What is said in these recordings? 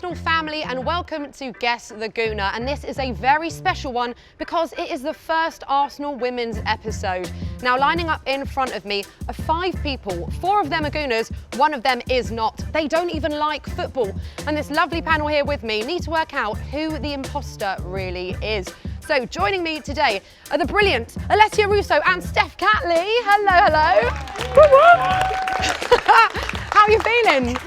Arsenal family, and welcome to Guess the Gooner. And this is a very special one because it is the first Arsenal women's episode. Now, lining up in front of me are 5 people. 4 of them are Gooners, 1 of them is not. They don't even like football. And this lovely panel here with me need to work out who the imposter really is. So joining me today are the brilliant Alessia Russo and Steph Catley. Hello, hello. How are you feeling?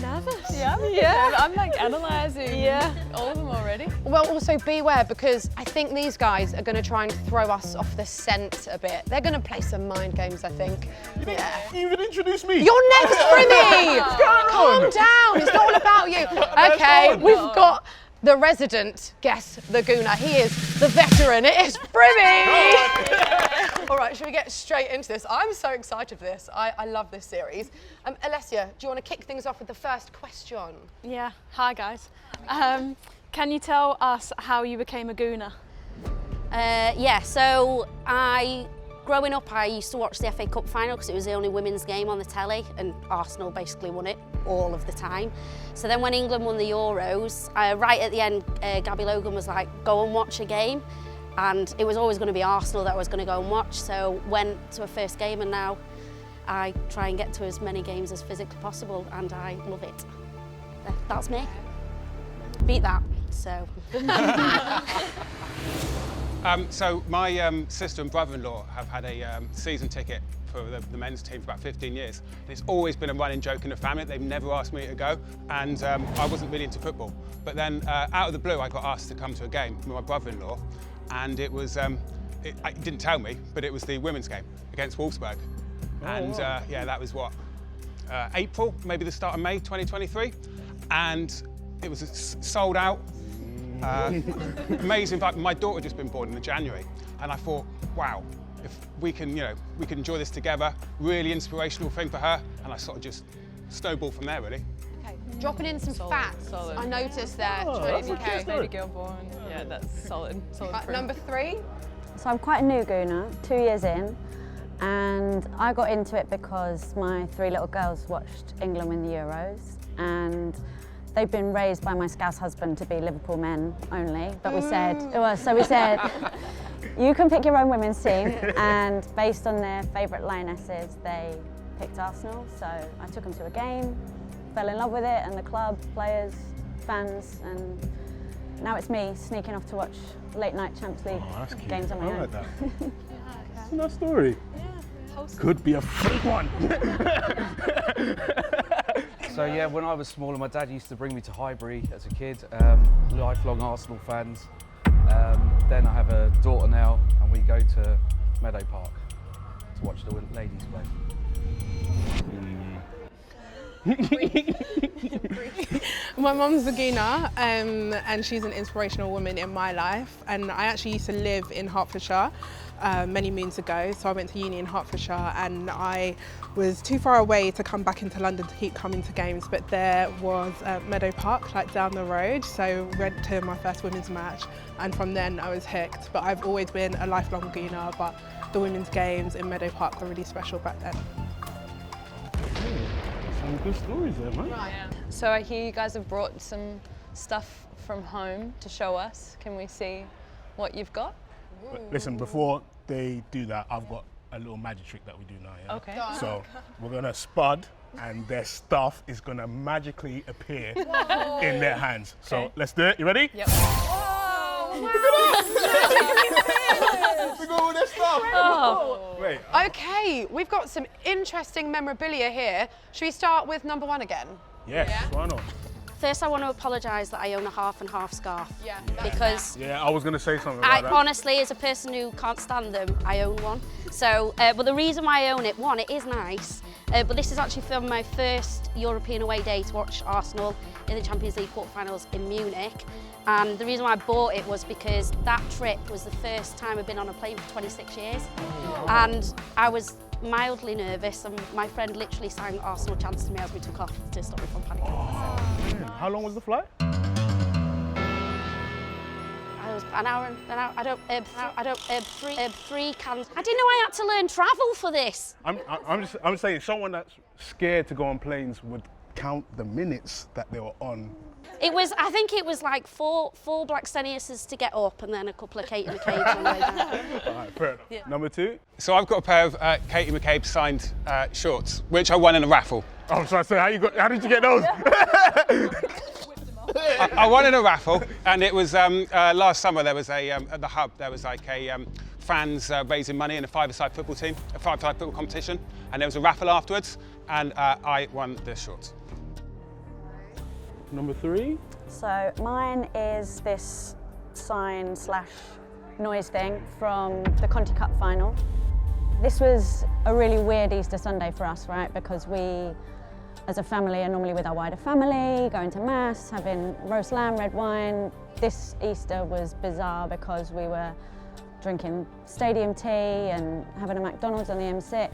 Nervous. Yeah. I'm like analysing all of them already. Well, also beware, because I think these guys are going to try and throw us off the scent a bit. They're going to play some mind games, I think. You even introduced me. You're next, Frimmy! What's going on? Calm down, it's not all about you. Okay, we've got the resident Guess the Gooner. He is the veteran. It is Frimmy! All right, should we get straight into this? I'm so excited for this. I love this series. Alessia, do you want to kick things off with the first question? Yeah. Hi guys. Can you tell us how you became a Gooner? So growing up, I used to watch the FA Cup final because it was the only women's game on the telly, and Arsenal basically won it all of the time. So then when England won the Euros, right at the end, Gabriel Jesus was like, go and watch a game. And it was always going to be Arsenal that I was going to go and watch. So went to a first game, and now I try and get to as many games as physically possible, and I love it. That's me. Beat that, so. So my sister and brother-in-law have had a season ticket for the men's team for about 15 years. It's always been a running joke in the family. They've never asked me to go, and I wasn't really into football. But then out of the blue, I got asked to come to a game with my brother-in-law, and it was, it didn't tell me, but it was the women's game against Wolfsburg. And yeah, that was what, April, maybe the start of May 2023. And it was sold out. Amazing. My daughter had just been born in January, and I thought, wow, if we can, we can enjoy this together. Really inspirational thing for her, and I sort of just snowballed from there, really. Okay, dropping in some facts. Solid. I noticed there. Baby Okay. baby girl born. Yeah, that's solid. Proof. Number 3. So I'm quite a new Gooner, 2 years in, and I got into it because my 3 little girls watched England win the Euros, and they've been raised by my Scouse husband to be Liverpool men only, but we said, you can pick your own women's team, and based on their favourite lionesses, they picked Arsenal. So I took them to a game, fell in love with it, and the club, players, fans, and now it's me sneaking off to watch late night Champions League games on my own. I like that. It's a nice story. Could be a fake one. So yeah, when I was smaller, my dad used to bring me to Highbury as a kid, lifelong Arsenal fans. Then I have a daughter now, and we go to Meadow Park to watch the ladies play. My mum's a Gooner, and she's an inspirational woman in my life. And I actually used to live in Hertfordshire many moons ago, so I went to uni in Hertfordshire, and I was too far away to come back into London to keep coming to games, but there was Meadow Park like down the road, so went to my first women's match, and from then I was hooked. But I've always been a lifelong Gooner, but the women's games in Meadow Park were really special back then. Some good stories there, man. Right. So I hear you guys have brought some stuff from home to show us. Can we see what you've got? Listen, before they do that, I've got a little magic trick that we do now. Yeah? Okay. So we're gonna spud, and their stuff is gonna magically appear in their hands. So Okay. let's do it. You ready? Yep. Look at all their stuff. Oh. Wait. Okay, we've got some interesting memorabilia here. Should we start with number 1 again? Yes. Why not? First, I want to apologise that I own a half and half scarf. Yeah. Because Yeah, I was gonna say something about that. honestly, as a person who can't stand them, I own one. So, but the reason why I own it, one, it is nice, but this is actually from my first European away day to watch Arsenal in the Champions League quarterfinals in Munich. And the reason why I bought it was because that trip was the first time I've been on a plane for 26 years. And I was mildly nervous, and my friend literally sang Arsenal chants to me as we took off to stop me from panicking. Man, how long was the flight? I was an hour, three cans. I didn't know I had to learn travel for this. I'm saying someone that's scared to go on planes would count the minutes that they were on It was, I think it was like four Blacksteniuses to get up and then a couple of Katie McCabe's on the way down. All right, fair enough. Yeah. Number 2. So I've got a pair of Katie McCabe signed shorts, which I won in a raffle. Oh, so I said, how did you get those? I won in a raffle, and it was last summer. There was at the hub. There was like a fans raising money in a five-a-side football team, a five-a-side football competition, and there was a raffle afterwards, and I won the shorts. Number 3. So mine is this sign/noise thing from the Conti Cup final. This was a really weird Easter Sunday for us, right? Because we, as a family, are normally with our wider family, going to mass, having roast lamb, red wine. This Easter was bizarre because we were drinking stadium tea and having a McDonald's on the M6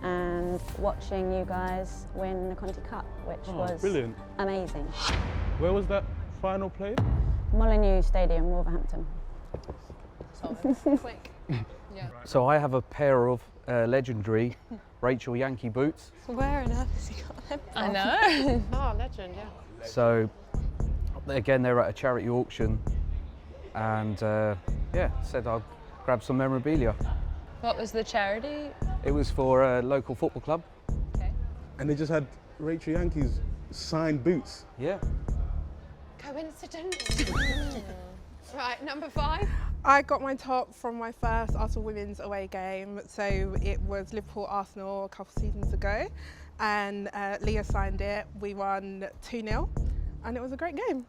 and watching you guys win the Conti Cup, which was brilliant. Amazing. Where was that final played? Molyneux Stadium, Wolverhampton. Quick. So I have a pair of legendary Rachel Yankee boots. Where on earth has he got them from? I know. Oh, legend, yeah. So again, they're at a charity auction, and yeah, said I'll grab some memorabilia. What was the charity? It was for a local football club. Okay. And they just had Rachel Yankee's signed boots. Yeah. Coincidence? Right, number 5. I got my top from my first Arsenal women's away game. So it was Liverpool-Arsenal a couple seasons ago, and Leah signed it. We won 2-0, and it was a great game.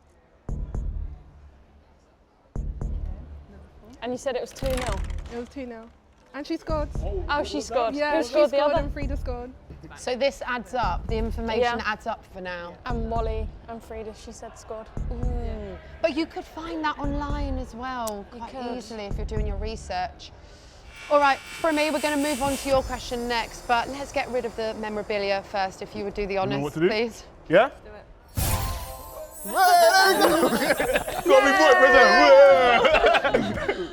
And you said it was 2-0. It was 2-0. And she scored. Oh, she scored. Yeah, Who she scored the other? and Frida scored. So this adds up, the information Yeah. adds up for now. And Molly and Frida, she said scored. Ooh. But you could find that online as well, quite could. easily if you're doing your research. All right, Frimmy, we're going to move on to your question next, but let's get rid of the memorabilia first, if you would do the honours, what to do? please. Yeah? Do it. Got me for it, President.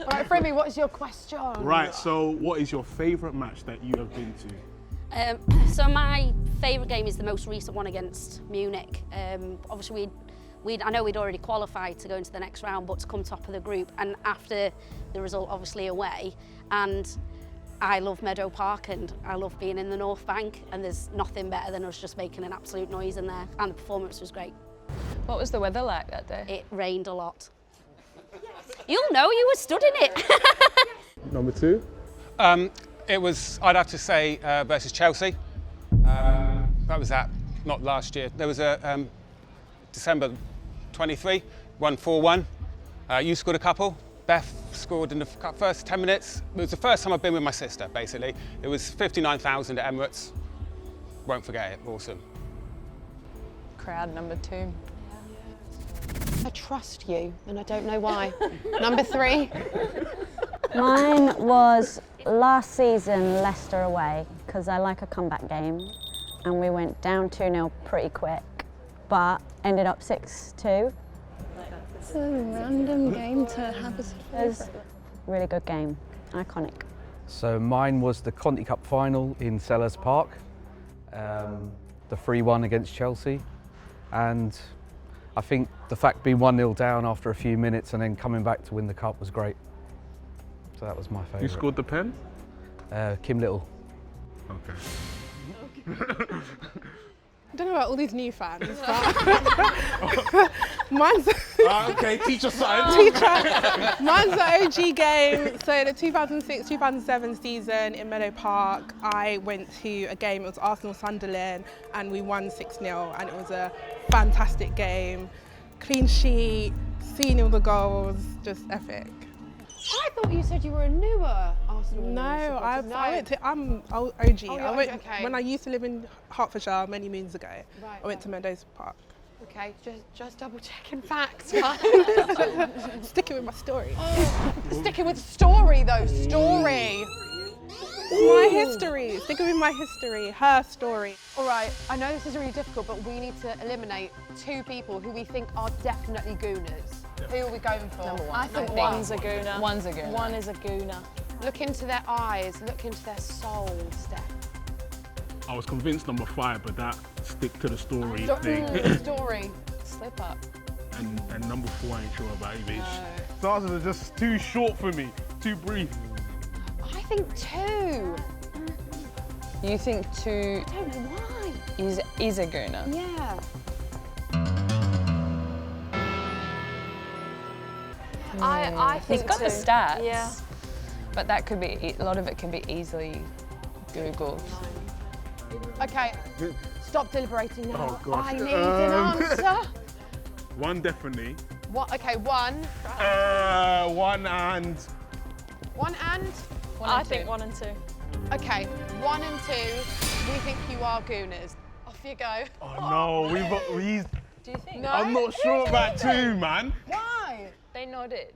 All right, Frimmy, what is your question? Right, so what is your favourite match that you have been to? So my favourite game is the most recent one against Munich. Obviously, I know we'd already qualified to go into the next round, but to come top of the group, and after the result, obviously away, and I love Meadow Park and I love being in the North Bank, and there's nothing better than us just making an absolute noise in there, and the performance was great. What was the weather like that day? It rained a lot. You'll know, you were stood in it. Number 2? It was, I'd have to say, versus Chelsea. That was not last year. There was a December 23, won 4-1. You scored a couple. Beth scored in the first 10 minutes. It was the first time I've been with my sister, basically. It was 59,000 at Emirates. Won't forget it, awesome. Crowd number 2. I trust you, and I don't know why. Number 3. Mine was last season Leicester away, because I like a comeback game, and we went down 2-0 pretty quick, but ended up 6-2. It's a random game to have as a It was a really good game, iconic. So mine was the Conti Cup final in Sellers Park, the 3-1 against Chelsea, and I think the fact being 1-0 down after a few minutes and then coming back to win the cup was great. So that was my favourite. You scored the pen? Kim Little. Okay. I don't know about all these new fans, but mine's Okay, teacher side. mine's the OG game. So the 2006-2007 season in Meadow Park, I went to a game. It was Arsenal-Sunderland, and we won 6-0, and it was a fantastic game. Clean sheet, seeing all the goals, just epic. I thought you said you were a newer Arsenal No, supporter. I went to, I'm OG. Oh, you're I went, okay. When I used to live in Hertfordshire many moons ago, Right, I went to Meadows Park. Okay, just double checking facts. Right? Sticking with my story. Sticking with story though, story. My history, sticking with my history, her story. All right, I know this is really difficult, but we need to eliminate 2 people who we think are definitely gooners. Who are we going for? Number 1. I think one's a gooner. One's a gooner. One is a gooner. Look into their eyes, look into their soul, Steph. I was convinced number 5, but that stick to the story thing. Story. Slip up. and number 4 I ain't sure about either. The answers are just too short for me, too brief. I think 2. You think 2 I don't know why. is a gooner? Yeah. I think He's got the 2. stats. Yeah. But that could be, a lot of it can be easily Googled. Okay, stop deliberating now. Oh, gosh. I need an answer. 1 definitely. What? Okay, 1. 1 and... 1 and? I think 1 and 2. Okay, 1 and 2. We think you are gooners. Off you go. Oh no, we've... Do you think? No? I'm not sure about 2, man. Why? They nodded.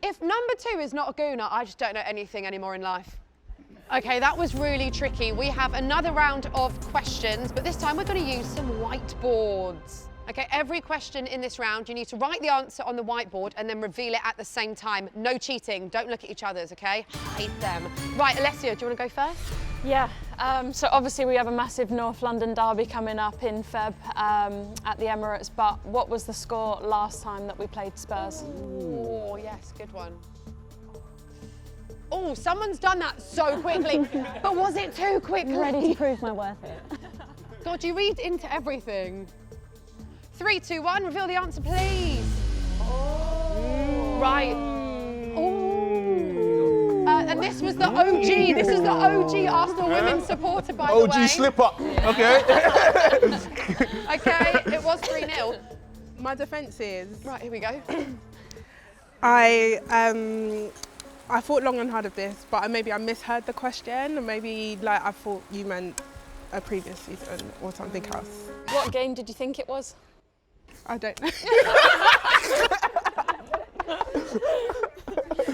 If number 2 is not a gooner, I just don't know anything anymore in life. Okay, that was really tricky. We have another round of questions, but this time we're going to use some whiteboards. Okay, every question in this round, you need to write the answer on the whiteboard and then reveal it at the same time. No cheating. Don't look at each other's, okay? Hide them. Right, Alessia, do you want to go first? Yeah. So obviously we have a massive North London derby coming up in Feb at the Emirates, but what was the score last time that we played Spurs? Oh, yes, good one. Oh, someone's done that so quickly, but was it too quickly? I'm ready to prove my worth here. God, you read into everything. 3, 2, 1, reveal the answer, please. Oh. Right. Oh. And this was the OG. This is the OG Arsenal women's supporter, by the way. OG slip up. Okay. Okay, it was 3-0. My defence is... Right, here we go. I thought long and hard of this, but maybe I misheard the question, and maybe like I thought you meant a previous season or something else. What game did you think it was? I don't know.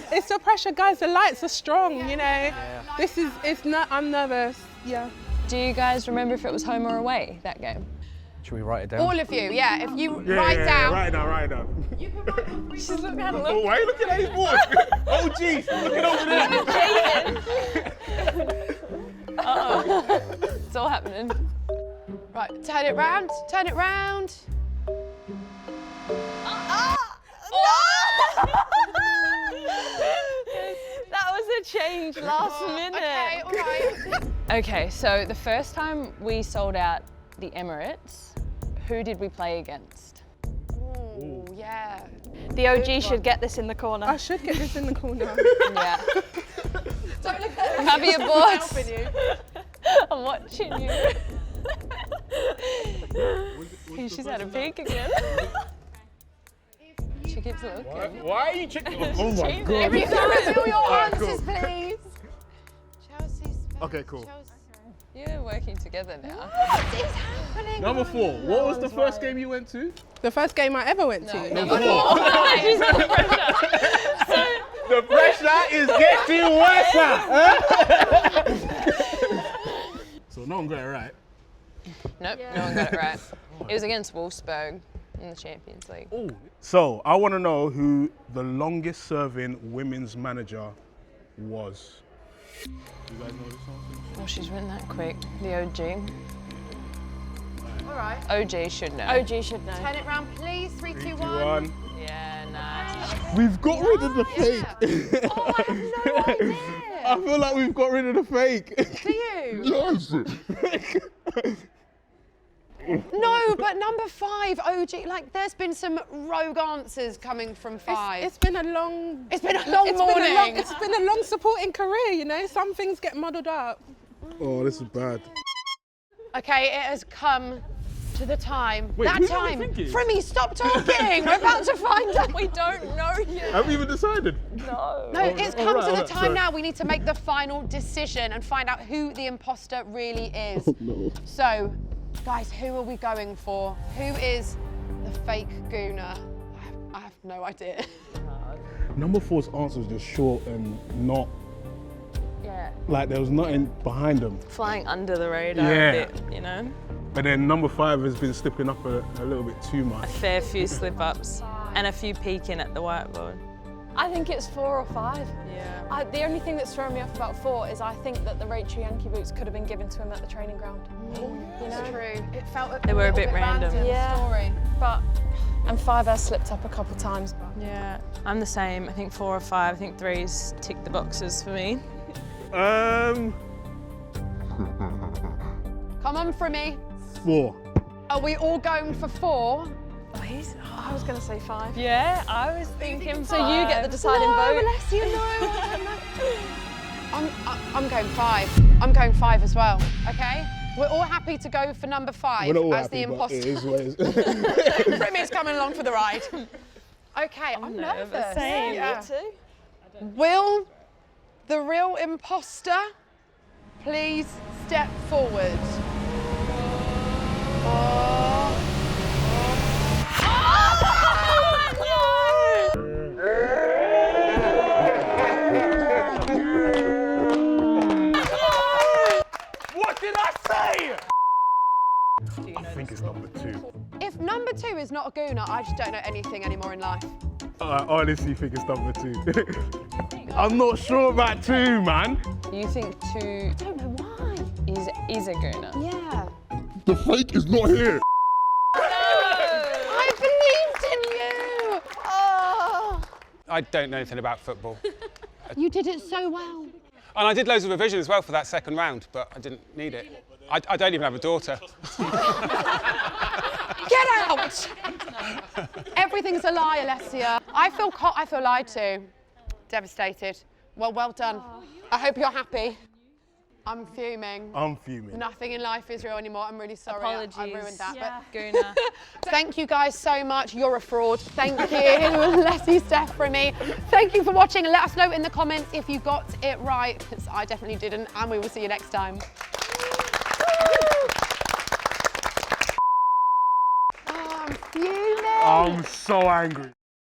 It's the pressure, guys. The lights are strong, you know. Yeah. I'm nervous, yeah. Do you guys remember if it was home or away, that game? Should we write it down? All of you, yeah. If you write down. Write it down. You can write on 3. She's looking at Oh, why are you looking at his board? OG, looking over there. Uh-oh. It's all happening. Right, turn it round, turn it round. That was a change last minute. Okay, all right. Okay, so the first time we sold out the Emirates, who did we play against? Ooh, yeah. The OG should get this in the corner. I should get this in the corner. Yeah. Don't look at Cover your boards. you. I'm watching you. She's had a peek again. She keeps looking. Why are you checking? Oh my God. If you can reveal your Alright, answers, cool. please. Chelsea, Spurs, Okay, cool. Chelsea. You're working together now. What is happening? Number 4. What was the first game you went to? The first game I ever went to. Number 4. The pressure is getting worse. So no one got it right. Nope, no one got it right. It was against Wolfsburg in the Champions League. Ooh. So I want to know who the longest serving women's manager was. You guys know this one? Oh, she's written that quick. The OG. All right. OG should know. OG should know. Turn it round, please. 3, 2, 1. 1. Yeah, nice. We've got rid of the fake. Oh, I have no idea. I feel like we've got rid of the fake. Do you? Yes. No, but number 5, OG, like there's been some rogue answers coming from 5. It's been a long... It's been a long morning. It's been a long supporting career, you know. Some things get muddled up. Oh, this is bad. Okay, it has come to the time. Wait, that who's our time. thinking? Frimmy, stop talking. We're about to find out. We don't know yet. Have we even decided? No. No, it's come to the alright, time sorry. now. We need to make the final decision and find out who the imposter really is. Oh, no. So, guys, who are we going for? Who is the fake gooner? I have no idea. Number 4's answer was just short and not, Yeah. like there was nothing behind them. Flying under the radar Yeah. a bit, you know? But then number 5 has been slipping up a little bit too much. A fair few slip-ups and a few peeking at the whiteboard. I think it's 4 or 5. Yeah. The only thing that's thrown me off about 4 is I think that the Rachel Yankee boots could have been given to him at the training ground. That's true. It felt They were a little bit random. in the Yeah. story. But And 5 has slipped up a couple times. Yeah, I'm the same. I think 4 or 5. I think 3's tick the boxes for me. Come on, Frimmy. 4. Are we all going for 4? I was going to say 5. Yeah, I was thinking So you get the deciding vote. Alessia, no. I'm going 5. I'm going 5 as well, okay? We're all happy to go for number 5 We're not all as happy, the but imposter. it is what it is. Frimmy's coming along for the ride. Okay, I'm nervous. Same. Yeah. Me too. Will the real imposter please step forward? What did I say? I think it's number 2. If number 2 is not a gooner, I just don't know anything anymore in life. I honestly think it's number 2. I'm not sure about 2, man. You think 2 I don't know why. is a gooner? Yeah. The fake is not here. I believed in you! Oh. I don't know anything about football. You did it so well. And I did loads of revision as well for that second round, but I didn't need it. I don't even have a daughter. Get out! Everything's a lie, Alessia. I feel lied to. Devastated. Well done. I hope you're happy. I'm fuming. I'm fuming. Nothing in life is real anymore. I'm really sorry. Apologies. I ruined that. Yeah. Gooner. But thank you guys so much. You're a fraud. Thank you, Alessia, Steph, Frimmy. Thank you for watching. Let us know in the comments if you got it right, because I definitely didn't. And we will see you next time. Oh, I'm fuming. I'm so angry.